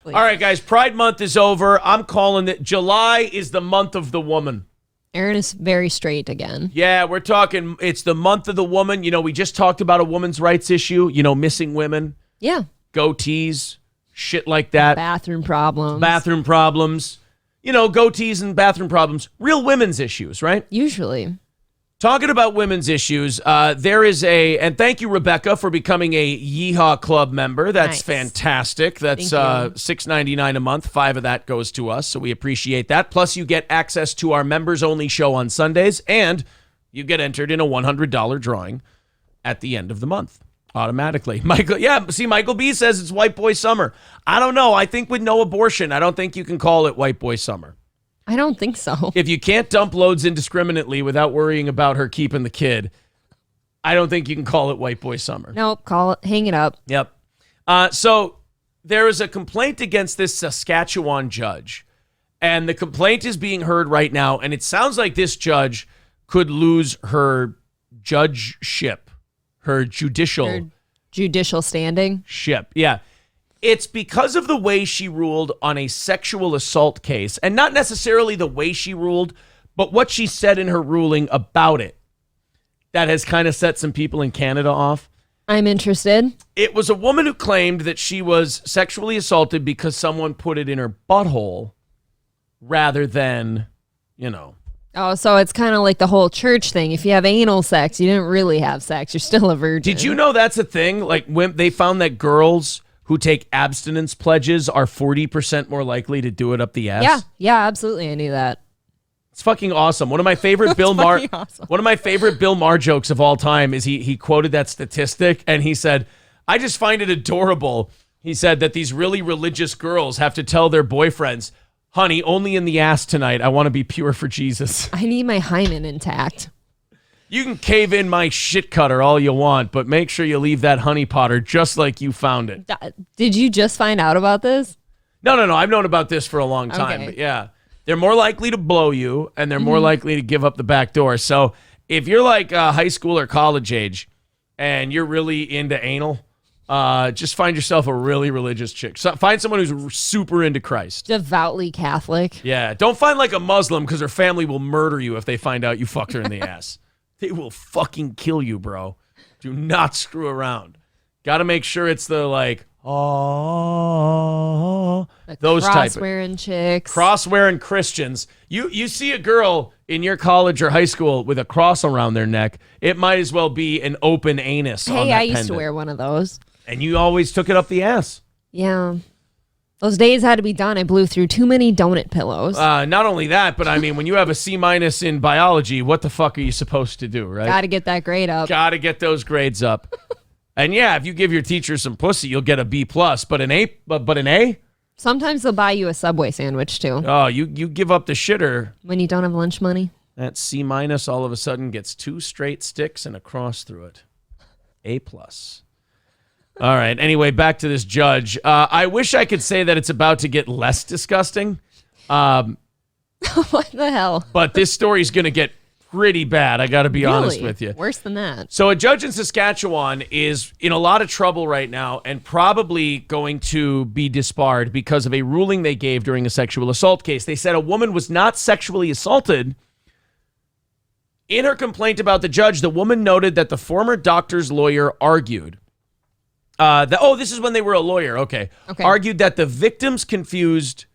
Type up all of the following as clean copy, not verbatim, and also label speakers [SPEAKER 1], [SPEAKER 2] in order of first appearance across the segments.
[SPEAKER 1] Please.
[SPEAKER 2] All right, guys, Pride Month is over. I'm calling it. July is the month of the woman.
[SPEAKER 1] Aaron is very straight again.
[SPEAKER 2] Yeah, we're talking, it's the month of the woman. You know, we just talked about a woman's rights issue, you know, missing women.
[SPEAKER 1] Yeah.
[SPEAKER 2] Goatees, shit like that.
[SPEAKER 1] Bathroom problems.
[SPEAKER 2] Bathroom problems. You know, goatees and bathroom problems. Real women's issues, right?
[SPEAKER 1] Usually.
[SPEAKER 2] Talking about women's issues, there is and thank you, Rebecca, for becoming a Yeehaw Club member. That's fantastic. That's $6.99 a month. 5 of that goes to us, so we appreciate that. Plus, you get access to our members-only show on Sundays, and you get entered in a $100 drawing at the end of the month automatically. Michael B says it's white boy summer. I don't know. I think with no abortion, I don't think you can call it white boy summer.
[SPEAKER 1] I don't think so.
[SPEAKER 2] If you can't dump loads indiscriminately without worrying about her keeping the kid, I don't think you can call it white boy summer.
[SPEAKER 1] Nope, call it, hang it up.
[SPEAKER 2] Yep. So there is a complaint against this Saskatchewan judge, and the complaint is being heard right now, and it sounds like this judge could lose her judgeship, her judicial
[SPEAKER 1] standing.
[SPEAKER 2] Ship. Yeah. It's because of the way she ruled on a sexual assault case, and not necessarily the way she ruled, but what she said in her ruling about it that has kind of set some people in Canada off.
[SPEAKER 1] I'm interested.
[SPEAKER 2] It was a woman who claimed that she was sexually assaulted because someone put it in her butthole rather than, you know.
[SPEAKER 1] Oh, so it's kind of like the whole church thing. If you have anal sex, you didn't really have sex. You're still a virgin.
[SPEAKER 2] Did you know that's a thing? Like when they found that girls who take abstinence pledges are 40% more likely to do it up the ass.
[SPEAKER 1] Yeah, absolutely. I knew that.
[SPEAKER 2] It's fucking awesome. One of my favorite Bill Maher jokes of all time is he quoted that statistic, and he said, "I just find it adorable." He said that these really religious girls have to tell their boyfriends, "Honey, only in the ass tonight. I want to be pure for Jesus.
[SPEAKER 1] I need my hymen intact."
[SPEAKER 2] You can cave in my shit cutter all you want, but make sure you leave that honey potter just like you found it.
[SPEAKER 1] Did you just find out about this?
[SPEAKER 2] No. I've known about this for a long time.
[SPEAKER 1] Okay.
[SPEAKER 2] But yeah, they're more likely to blow you, and they're more likely to give up the back door. So if you're like high school or college age and you're really into anal, just find yourself a really religious chick. So find someone who's super into Christ.
[SPEAKER 1] Devoutly Catholic.
[SPEAKER 2] Yeah. Don't find like a Muslim, because her family will murder you if they find out you fucked her in the ass. They will fucking kill you, bro. Do not screw around. Got to make sure it's the like, those type of
[SPEAKER 1] cross-wearing chicks.
[SPEAKER 2] Cross-wearing Christians. You see a girl in your college or high school with a cross around their neck, it might as well be an open anus on that
[SPEAKER 1] Hey, I used
[SPEAKER 2] pendant.
[SPEAKER 1] to wear one of those.
[SPEAKER 2] And you always took it up the ass.
[SPEAKER 1] Yeah. Those days had to be done. I blew through too many donut pillows.
[SPEAKER 2] Not only that, but I mean, when you have a C- in biology, what the fuck are you supposed to do, right?
[SPEAKER 1] Got to get that grade up.
[SPEAKER 2] Got to get those grades up. And yeah, if you give your teacher some pussy, you'll get a B+. But an A?
[SPEAKER 1] Sometimes they'll buy you a Subway sandwich too.
[SPEAKER 2] Oh, you give up the shitter.
[SPEAKER 1] When you don't have lunch money.
[SPEAKER 2] That C- all of a sudden gets 2 straight sticks and a cross through it. A+. All right. Anyway, back to this judge. I wish I could say that it's about to get less disgusting.
[SPEAKER 1] What the hell?
[SPEAKER 2] But this story's going to get pretty bad. I got to be honest with you.
[SPEAKER 1] Worse than that.
[SPEAKER 2] So a judge in Saskatchewan is in a lot of trouble right now and probably going to be disbarred because of a ruling they gave during a sexual assault case. They said a woman was not sexually assaulted. In her complaint about the judge, the woman noted that the former doctor's lawyer argued this is when they were a lawyer. Okay. Argued that the victims confused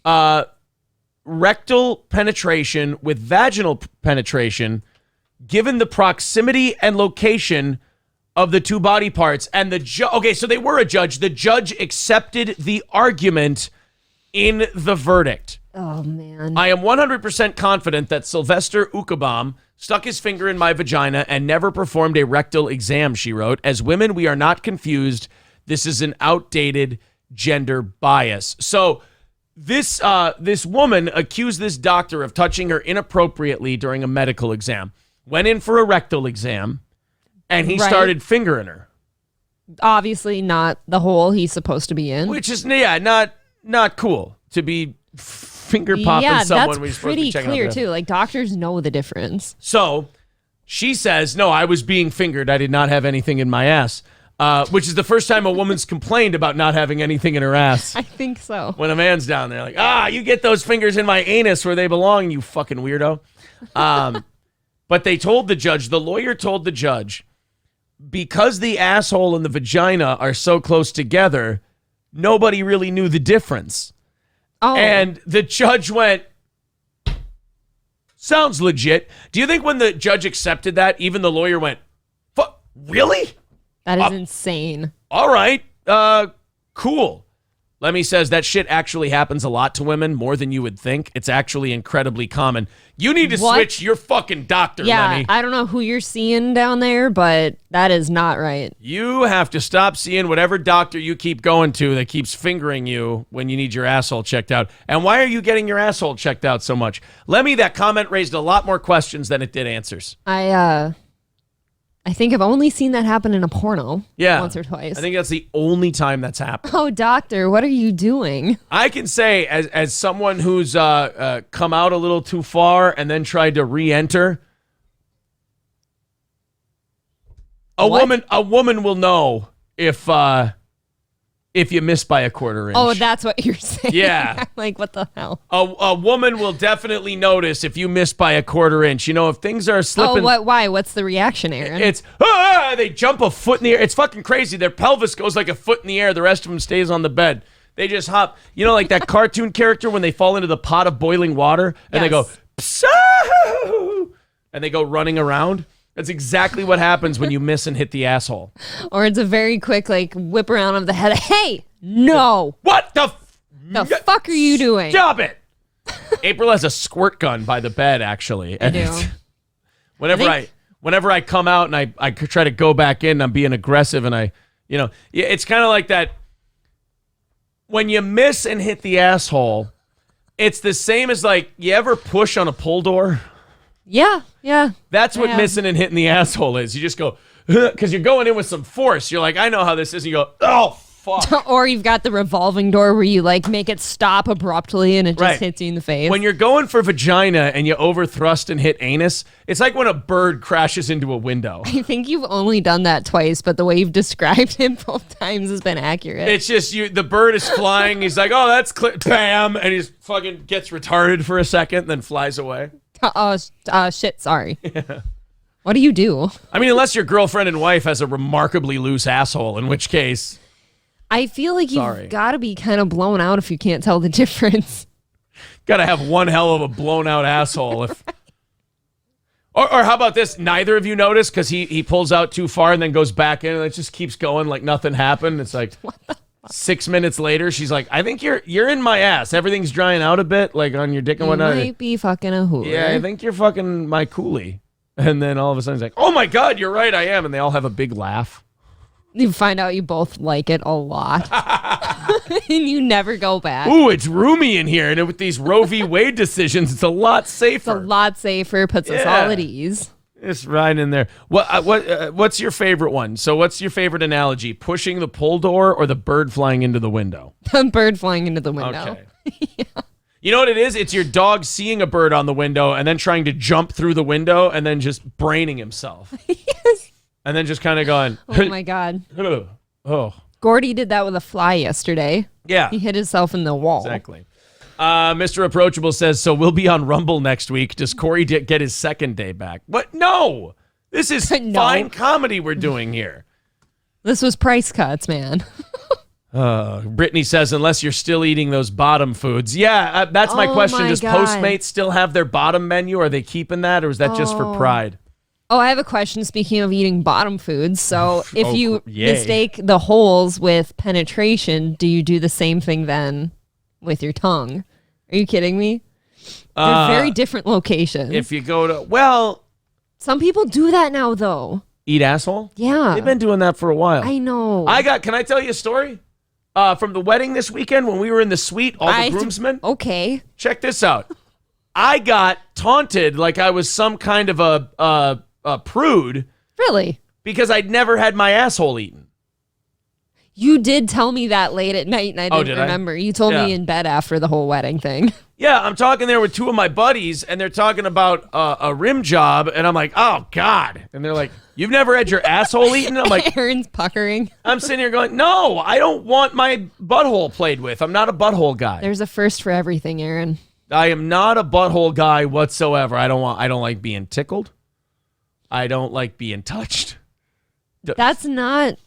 [SPEAKER 2] rectal penetration with vaginal penetration, given the proximity and location of the two body parts. And so they were a judge. The judge accepted the argument in the verdict.
[SPEAKER 1] Oh, man.
[SPEAKER 2] I am 100% confident that Sylvester Ukabam stuck his finger in my vagina and never performed a rectal exam, she wrote. As women, we are not confused. This is an outdated gender bias. So this woman accused this doctor of touching her inappropriately during a medical exam. Went in for a rectal exam, and he started fingering her.
[SPEAKER 1] Obviously not the hole he's supposed to be in.
[SPEAKER 2] Which is, not cool to be finger popping someone.
[SPEAKER 1] That's pretty clear too. Like, doctors know the difference.
[SPEAKER 2] So she says, no, I was being fingered. I did not have anything in my ass. which is the first time a woman's complained about not having anything in her ass.
[SPEAKER 1] I think so.
[SPEAKER 2] When a man's down there, like, you get those fingers in my anus where they belong, you fucking weirdo. But they told the lawyer told the judge, because the asshole and the vagina are so close together, nobody really knew the difference.
[SPEAKER 1] Oh.
[SPEAKER 2] And the judge went, sounds legit. Do you think when the judge accepted that, even the lawyer went, really?
[SPEAKER 1] That is insane.
[SPEAKER 2] All right. Cool. Lemmy says that shit actually happens a lot to women, more than you would think. It's actually incredibly common. You need to switch your fucking doctor, Lemmy.
[SPEAKER 1] I don't know who you're seeing down there, but that is not right.
[SPEAKER 2] You have to stop seeing whatever doctor you keep going to that keeps fingering you when you need your asshole checked out. And why are you getting your asshole checked out so much? Lemmy, that comment raised a lot more questions than it did answers.
[SPEAKER 1] I think I've only seen that happen in a porno once or twice.
[SPEAKER 2] I think that's the only time that's happened.
[SPEAKER 1] Oh, doctor, what are you doing?
[SPEAKER 2] I can say, as someone who's come out a little too far and then tried to re-enter, a woman will know if you miss by a quarter inch.
[SPEAKER 1] Oh, that's what you're saying.
[SPEAKER 2] Yeah.
[SPEAKER 1] Like, what the hell?
[SPEAKER 2] A woman will definitely notice if you miss by a quarter inch. You know, if things are slipping.
[SPEAKER 1] Oh, why? What's the reaction, Aaron?
[SPEAKER 2] It's, they jump a foot in the air. It's fucking crazy. Their pelvis goes like a foot in the air. The rest of them stays on the bed. They just hop. You know, like that cartoon character when they fall into the pot of boiling water and they go, psoo, and they go running around. That's exactly what happens when you miss and hit the asshole.
[SPEAKER 1] Or it's a very quick, like, whip around of the head. Hey, no.
[SPEAKER 2] What the
[SPEAKER 1] fuck are you doing?
[SPEAKER 2] Stop it. April has a squirt gun by the bed, actually.
[SPEAKER 1] I do.
[SPEAKER 2] Whenever I come out and I try to go back in, I'm being aggressive and it's kind of like that. When you miss and hit the asshole, it's the same as like, you ever push on a pull door?
[SPEAKER 1] Yeah.
[SPEAKER 2] That's what missing and hitting the asshole is. You just go, because you're going in with some force. You're like, I know how this is. And you go, oh, fuck.
[SPEAKER 1] Or you've got the revolving door where you like make it stop abruptly and it just hits you in the face.
[SPEAKER 2] When you're going for vagina and you overthrust and hit anus, it's like when a bird crashes into a window.
[SPEAKER 1] I think you've only done that twice, but the way you've described it both times has been accurate.
[SPEAKER 2] It's just the bird is flying. He's like, oh, that's bam. And he fucking gets retarded for a second, then flies away.
[SPEAKER 1] Shit, sorry. Yeah. What do you do?
[SPEAKER 2] I mean, unless your girlfriend and wife has a remarkably loose asshole, in which case...
[SPEAKER 1] I feel like you've got to be kind of blown out if you can't tell the difference.
[SPEAKER 2] Got to have one hell of a blown out asshole. Or how about this? Neither of you notice because he pulls out too far and then goes back in and it just keeps going like nothing happened. It's like 6 minutes later, she's like, I think you're in my ass. Everything's drying out a bit, like on your dick and whatnot.
[SPEAKER 1] You might be fucking a hooer.
[SPEAKER 2] Yeah, I think you're fucking my coolie. And then all of a sudden, he's like, oh my God, you're right, I am. And they all have a big laugh.
[SPEAKER 1] You find out you both like it a lot. And you never go back.
[SPEAKER 2] Ooh, it's roomy in here. And with these Roe v. Wade decisions, it's a lot safer.
[SPEAKER 1] It's a lot safer. Puts us all at ease.
[SPEAKER 2] It's right in there. What's your favorite one? So what's your favorite analogy? Pushing the pull door or the bird flying into the window?
[SPEAKER 1] The bird flying into the window.
[SPEAKER 2] Okay. Yeah. You know what it is? It's your dog seeing a bird on the window and then trying to jump through the window and then just braining himself.
[SPEAKER 1] Yes.
[SPEAKER 2] And then just kind of going,
[SPEAKER 1] oh my God.
[SPEAKER 2] Oh.
[SPEAKER 1] Gordy did that with a fly yesterday.
[SPEAKER 2] Yeah.
[SPEAKER 1] He hit himself in the wall.
[SPEAKER 2] Exactly. Mr. Approachable says, so we'll be on Rumble next week. Does Corey get his second day back? What? No. This is fine comedy we're doing here.
[SPEAKER 1] This was price cuts, man.
[SPEAKER 2] Brittany says, unless you're still eating those bottom foods. Yeah, that's my question. Does Postmates still have their bottom menu? Are they keeping that, or is that just for pride?
[SPEAKER 1] Oh, I have a question. Speaking of eating bottom foods, so if you mistake the holes with penetration, do you do the same thing then with your tongue? Are you kidding me? They're very different locations.
[SPEAKER 2] If you go to,
[SPEAKER 1] some people do that now, though.
[SPEAKER 2] Eat asshole?
[SPEAKER 1] Yeah.
[SPEAKER 2] They've been doing that for a while.
[SPEAKER 1] I know.
[SPEAKER 2] Can I tell you a story? From the wedding this weekend when we were in the suite, all the groomsmen.
[SPEAKER 1] Okay.
[SPEAKER 2] Check this out. I got taunted like I was some kind of a prude.
[SPEAKER 1] Really?
[SPEAKER 2] Because I'd never had my asshole eaten.
[SPEAKER 1] You did tell me that late at night, and I didn't remember. You told me in bed after the whole wedding thing.
[SPEAKER 2] Yeah, I'm talking there with two of my buddies, and they're talking about a rim job, and I'm like, oh, God. And they're like, you've never had your asshole eaten? I'm like,
[SPEAKER 1] Aaron's puckering.
[SPEAKER 2] I'm sitting here going, no, I don't want my butthole played with. I'm not a butthole guy.
[SPEAKER 1] There's a first for everything, Aaron.
[SPEAKER 2] I am not a butthole guy whatsoever. I don't like being tickled. I don't like being touched.
[SPEAKER 1] That's not...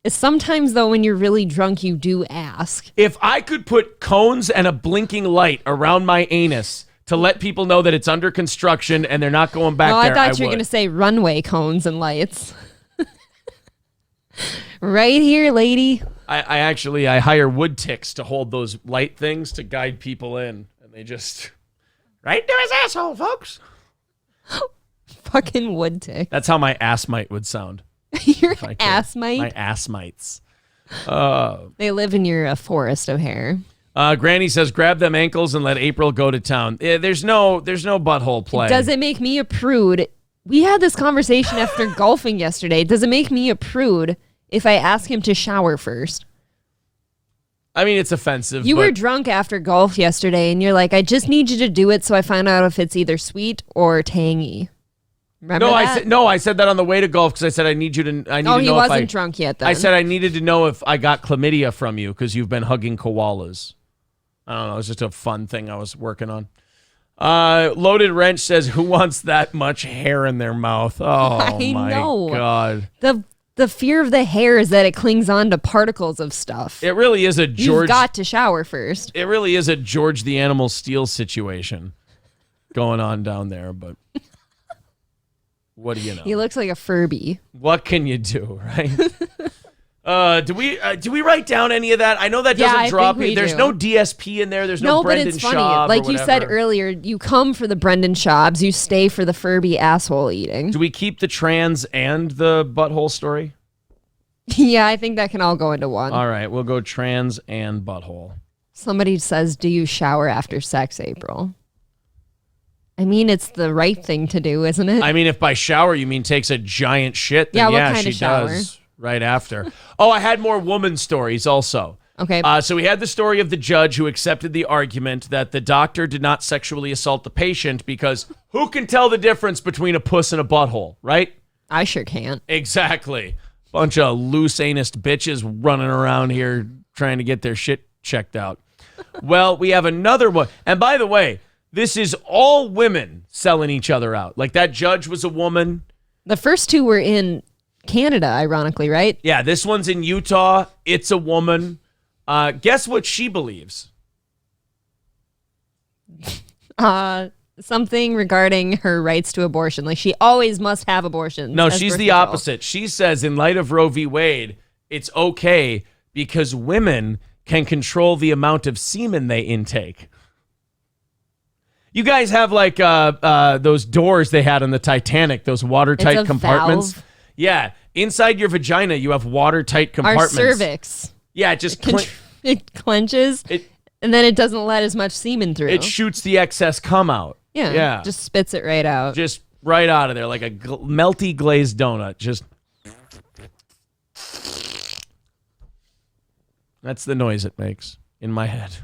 [SPEAKER 1] Sometimes, though, when you're really drunk, you do ask.
[SPEAKER 2] If I could put cones and a blinking light around my anus to let people know that it's under construction and they're not going back there,
[SPEAKER 1] I thought you were going to say runway cones and lights. Right here, lady.
[SPEAKER 2] I hire wood ticks to hold those light things to guide people in. And they just... Right to his asshole, folks.
[SPEAKER 1] Fucking wood tick.
[SPEAKER 2] That's how my ass mite would sound.
[SPEAKER 1] Your ass mite?
[SPEAKER 2] My ass mites.
[SPEAKER 1] They live in your forest of hair.
[SPEAKER 2] Granny says, grab them ankles and let April go to town. There's no butthole play.
[SPEAKER 1] Does it make me a prude? We had this conversation after golfing yesterday. Does it make me a prude if I ask him to shower first?
[SPEAKER 2] I mean, it's offensive.
[SPEAKER 1] You were drunk after golf yesterday, and you're like, I just need you to do it so I find out if it's either sweet or tangy. Remember that?
[SPEAKER 2] I said that on the way to golf because I said I need to know if
[SPEAKER 1] he wasn't drunk yet then.
[SPEAKER 2] I said I needed to know if I got chlamydia from you because you've been hugging koalas. I don't know. It was just a fun thing I was working on. Loaded Wrench says, who wants that much hair in their mouth? Oh, my God.
[SPEAKER 1] The fear of the hair is that it clings on to particles of stuff.
[SPEAKER 2] It really is a George...
[SPEAKER 1] You've got to shower first.
[SPEAKER 2] It really is a George the Animal Steel situation going on down there, but... What do you know?
[SPEAKER 1] He looks like a Furby.
[SPEAKER 2] What can you do, right? Do we write down any of that? I know that doesn't drop me. There's no DSP in there. There's no Brendan
[SPEAKER 1] but it's funny.
[SPEAKER 2] Schaub.
[SPEAKER 1] Like you said earlier, you come for the Brendan Schaubs, you stay for the Furby asshole eating.
[SPEAKER 2] Do we keep the trans and the butthole story?
[SPEAKER 1] Yeah, I think that can all go into one.
[SPEAKER 2] All right, we'll go trans and butthole.
[SPEAKER 1] Somebody says, do you shower after sex, April? I mean, it's the right thing to do, isn't it?
[SPEAKER 2] I mean, if by shower you mean takes a giant shit, then
[SPEAKER 1] what kind
[SPEAKER 2] she
[SPEAKER 1] of shower?
[SPEAKER 2] Does right after. Oh, I had more woman stories also.
[SPEAKER 1] Okay.
[SPEAKER 2] So we had the story of the judge who accepted the argument that the doctor did not sexually assault the patient because who can tell the difference between a puss and a butthole, right?
[SPEAKER 1] I sure can't.
[SPEAKER 2] Exactly. Bunch of loose-anus bitches running around here trying to get their shit checked out. Well, we have another one. And by the way, this is all women selling each other out. Like that judge was a woman.
[SPEAKER 1] The first two were in Canada, ironically, right?
[SPEAKER 2] Yeah, this one's in Utah. It's a woman. Guess what she believes?
[SPEAKER 1] Something regarding her rights to abortion. Like she always must have abortions.
[SPEAKER 2] No, she's the opposite. She says in light of Roe v. Wade, it's okay because women can control the amount of semen they intake. You guys have like those doors they had on the Titanic, those watertight compartments.
[SPEAKER 1] Valve.
[SPEAKER 2] Yeah, inside your vagina, you have watertight compartments.
[SPEAKER 1] Our cervix.
[SPEAKER 2] Yeah, it just
[SPEAKER 1] it clenches, and then it doesn't let as much semen through.
[SPEAKER 2] It shoots the excess cum out.
[SPEAKER 1] Yeah, just spits it right out.
[SPEAKER 2] Just right out of there, like a melty glazed donut. Just that's the noise it makes in my head.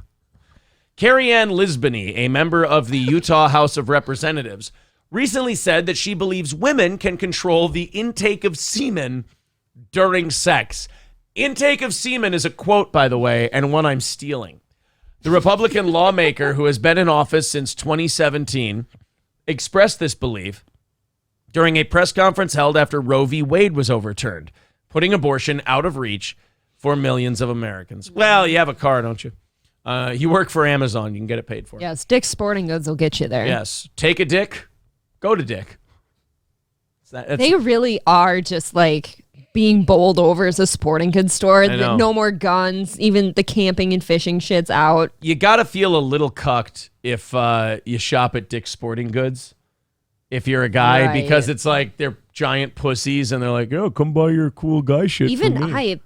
[SPEAKER 2] Carrie Ann Lisbony, a member of the Utah House of Representatives, recently said that she believes women can control the intake of semen during sex. Intake of semen is a quote, by the way, and one I'm stealing. The Republican lawmaker, who has been in office since 2017, expressed this belief during a press conference held after Roe v. Wade was overturned, putting abortion out of reach for millions of Americans. Well, you have a car, don't you? You work for Amazon. You can get it paid for.
[SPEAKER 1] Yes, Dick's Sporting Goods will get you there.
[SPEAKER 2] Yes. Take a dick, go to Dick.
[SPEAKER 1] They really are just like being bowled over as a sporting goods store. No more guns. Even the camping and fishing shit's out.
[SPEAKER 2] You got to feel a little cucked if you shop at Dick's Sporting Goods. If you're a guy, because it's like they're giant pussies and they're like, oh, come buy your cool guy shit.
[SPEAKER 1] Even right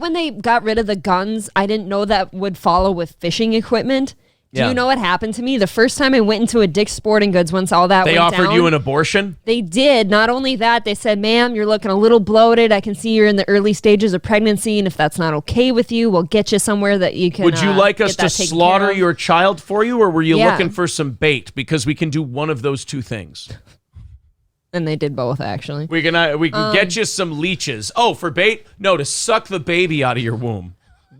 [SPEAKER 1] when they got rid of the guns, I didn't know that would follow with fishing equipment Do you know what happened to me? The first time I went into a Dick's Sporting Goods, once all that
[SPEAKER 2] they
[SPEAKER 1] went
[SPEAKER 2] offered
[SPEAKER 1] down,
[SPEAKER 2] you an abortion?
[SPEAKER 1] They did. Not only that, they said, ma'am, you're looking a little bloated. I can see you're in the early stages of pregnancy, and if that's not okay with you, we'll get you somewhere that you can.
[SPEAKER 2] Would you like us to slaughter your child for you, or were you looking for some bait? Because we can do one of those two things.
[SPEAKER 1] And they did both, actually.
[SPEAKER 2] We can get you some leeches. Oh, for bait? No, to suck the baby out of your womb.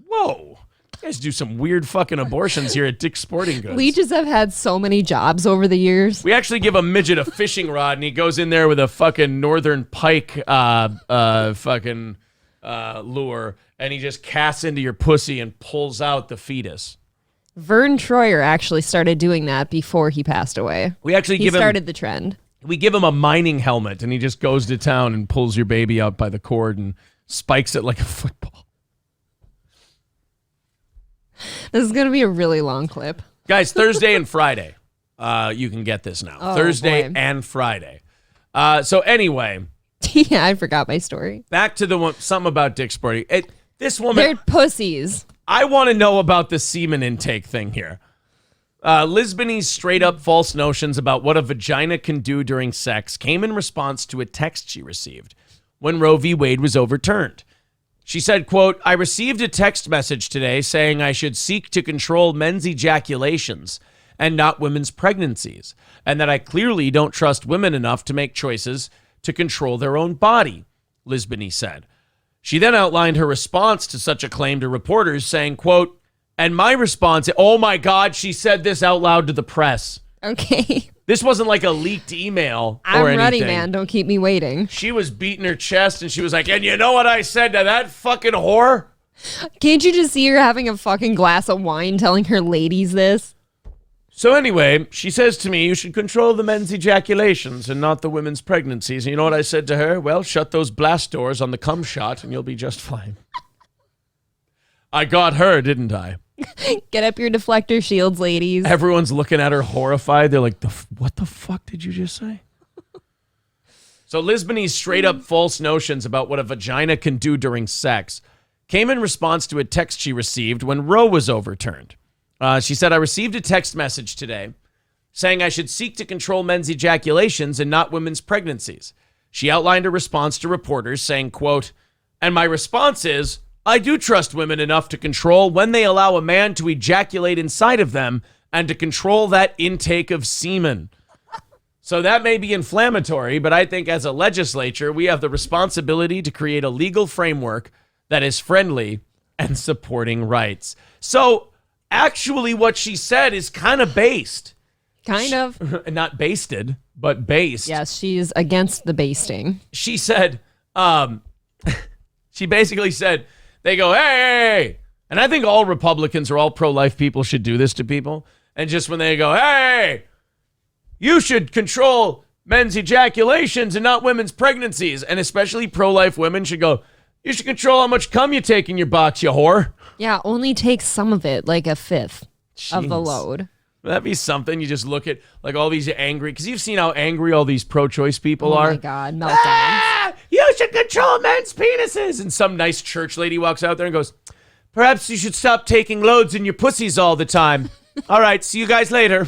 [SPEAKER 2] Whoa. You guys do some weird fucking abortions here at Dick's Sporting Goods.
[SPEAKER 1] Leeches have had so many jobs over the years.
[SPEAKER 2] We actually give a midget a fishing rod, and he goes in there with a fucking northern pike lure, and he just casts into your pussy and pulls out the fetus.
[SPEAKER 1] Vern Troyer actually started doing that before he passed away.
[SPEAKER 2] He
[SPEAKER 1] started the trend.
[SPEAKER 2] We give him a mining helmet, and he just goes to town and pulls your baby out by the cord and spikes it like a football.
[SPEAKER 1] This is going to be a really long clip.
[SPEAKER 2] Guys, Thursday and Friday. You can get this now. Thursday and Friday. So anyway.
[SPEAKER 1] Yeah, I forgot my story.
[SPEAKER 2] Back to the one, something about Dick's Sporting. This woman.
[SPEAKER 1] They're pussies.
[SPEAKER 2] I want to know about the semen intake thing here. Lisbony's straight-up false notions about what a vagina can do during sex came in response to a text she received when Roe v. Wade was overturned. She said, quote, I received a text message today saying I should seek to control men's ejaculations and not women's pregnancies, and that I clearly don't trust women enough to make choices to control their own body, Lisbony said. She then outlined her response to such a claim to reporters, saying, quote, and my response, oh my God, she said this out loud to the press.
[SPEAKER 1] Okay.
[SPEAKER 2] This wasn't like a leaked email or anything.
[SPEAKER 1] I'm ready, man. Don't keep me waiting.
[SPEAKER 2] She was beating her chest, and she was like, and you know what I said to that fucking whore?
[SPEAKER 1] Can't you just see her having a fucking glass of wine telling her ladies this?
[SPEAKER 2] So anyway, she says to me, you should control the men's ejaculations and not the women's pregnancies. And you know what I said to her? Well, shut those blast doors on the cum shot, and you'll be just fine. I got her, didn't I?
[SPEAKER 1] Get up your deflector shields, ladies.
[SPEAKER 2] Everyone's looking at her horrified. They're like, what the fuck did you just say? So Lisbony's straight-up false notions about what a vagina can do during sex came in response to a text she received when Roe was overturned. She said, I received a text message today saying I should seek to control men's ejaculations and not women's pregnancies. She outlined a response to reporters saying, quote, and my response is, I do trust women enough to control when they allow a man to ejaculate inside of them and to control that intake of semen. So that may be inflammatory, but I think as a legislature, we have the responsibility to create a legal framework that is friendly and supporting rights. So actually what she said is kind of based.
[SPEAKER 1] Kind of.
[SPEAKER 2] Not basted, but based.
[SPEAKER 1] Yes, she's against the basting.
[SPEAKER 2] She said, she basically said, they go, hey, and I think all Republicans or all pro-life people should do this to people. And just when they go, hey, you should control men's ejaculations and not women's pregnancies. And especially pro-life women should go, you should control how much cum you take in your box, you whore.
[SPEAKER 1] Yeah, only take some of it, like a fifth of the load.
[SPEAKER 2] That'd be something. You just look at like all these angry, because you've seen how angry all these pro-choice people are.
[SPEAKER 1] Oh my God, meltdowns.
[SPEAKER 2] You should control men's penises. And some nice church lady walks out there and goes, perhaps you should stop taking loads in your pussies all the time. All right, see you guys later.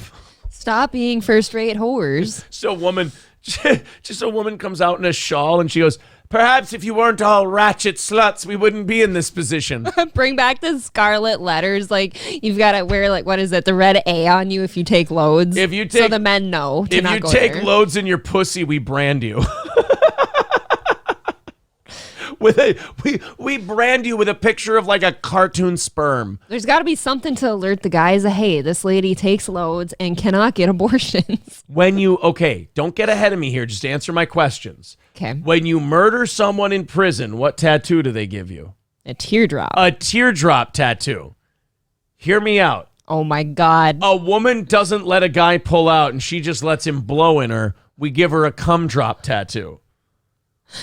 [SPEAKER 1] Stop being first-rate whores.
[SPEAKER 2] So a woman comes out in a shawl and she goes, perhaps if you weren't all ratchet sluts, we wouldn't be in this position.
[SPEAKER 1] Bring back the scarlet letters. Like, you've got to wear, like, what is it? The red A on you if you take loads. So the men know to not go there.
[SPEAKER 2] If you take loads in your pussy, we brand you. We brand you with a picture of like a cartoon sperm.
[SPEAKER 1] There's got to be something to alert the guys that, hey, this lady takes loads and cannot get abortions.
[SPEAKER 2] Don't get ahead of me here. Just answer my questions.
[SPEAKER 1] Okay.
[SPEAKER 2] When you murder someone in prison, what tattoo do they give you?
[SPEAKER 1] A teardrop.
[SPEAKER 2] A teardrop tattoo. Hear me out.
[SPEAKER 1] Oh my God.
[SPEAKER 2] A woman doesn't let a guy pull out and she just lets him blow in her. We give her a cum drop tattoo.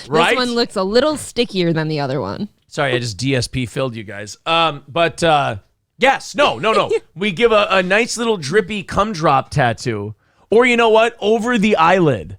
[SPEAKER 2] Right?
[SPEAKER 1] This one looks a little stickier than the other one.
[SPEAKER 2] Sorry, I just DSP filled you guys. Yes, no. We give a nice little drippy cum drop tattoo. Or you know what? Over the eyelid.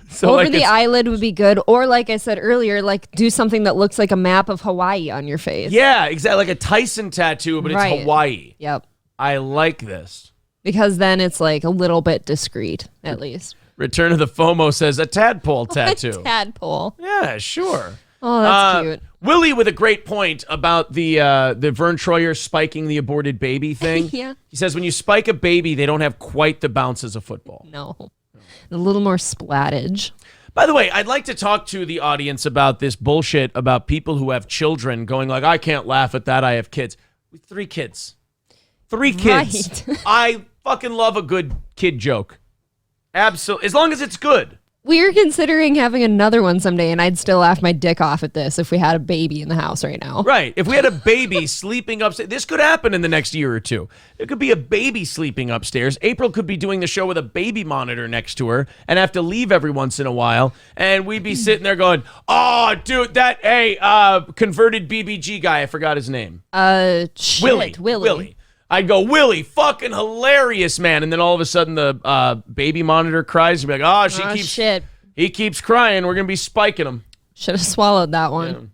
[SPEAKER 2] So
[SPEAKER 1] Over the eyelid would be good. Or like I said earlier, like do something that looks like a map of Hawaii on your face.
[SPEAKER 2] Yeah, exactly. Like a Tyson tattoo, but it's Hawaii.
[SPEAKER 1] Yep.
[SPEAKER 2] I like this.
[SPEAKER 1] Because then it's like a little bit discreet, at least.
[SPEAKER 2] Return of the FOMO says a tadpole tattoo.
[SPEAKER 1] A tadpole.
[SPEAKER 2] Yeah, sure.
[SPEAKER 1] Oh, that's cute.
[SPEAKER 2] Willie with a great point about the Vern Troyer spiking the aborted baby thing.
[SPEAKER 1] Yeah.
[SPEAKER 2] He says when you spike a baby, they don't have quite the bounce as a football.
[SPEAKER 1] No. A little more splattage.
[SPEAKER 2] By the way, I'd like to talk to the audience about this bullshit about people who have children going like, I can't laugh at that, I have kids. With 3 kids. 3 kids.
[SPEAKER 1] Right.
[SPEAKER 2] I fucking love a good kid joke. Absolutely. As long as it's good.
[SPEAKER 1] We're considering having another one someday, and I'd still laugh my dick off at this if we had a baby in the house right now.
[SPEAKER 2] Right. If we had a baby sleeping upstairs, this could happen in the next year or 2. There could be a baby sleeping upstairs. April could be doing the show with a baby monitor next to her and have to leave every once in a while. And we'd be sitting there going, oh, dude, converted BBG guy. I forgot his name. Willie. I'd go, Willie, fucking hilarious, man. And then all of a sudden the baby monitor cries. You'd be like, he keeps crying. We're going to be spiking him.
[SPEAKER 1] Should have swallowed that one.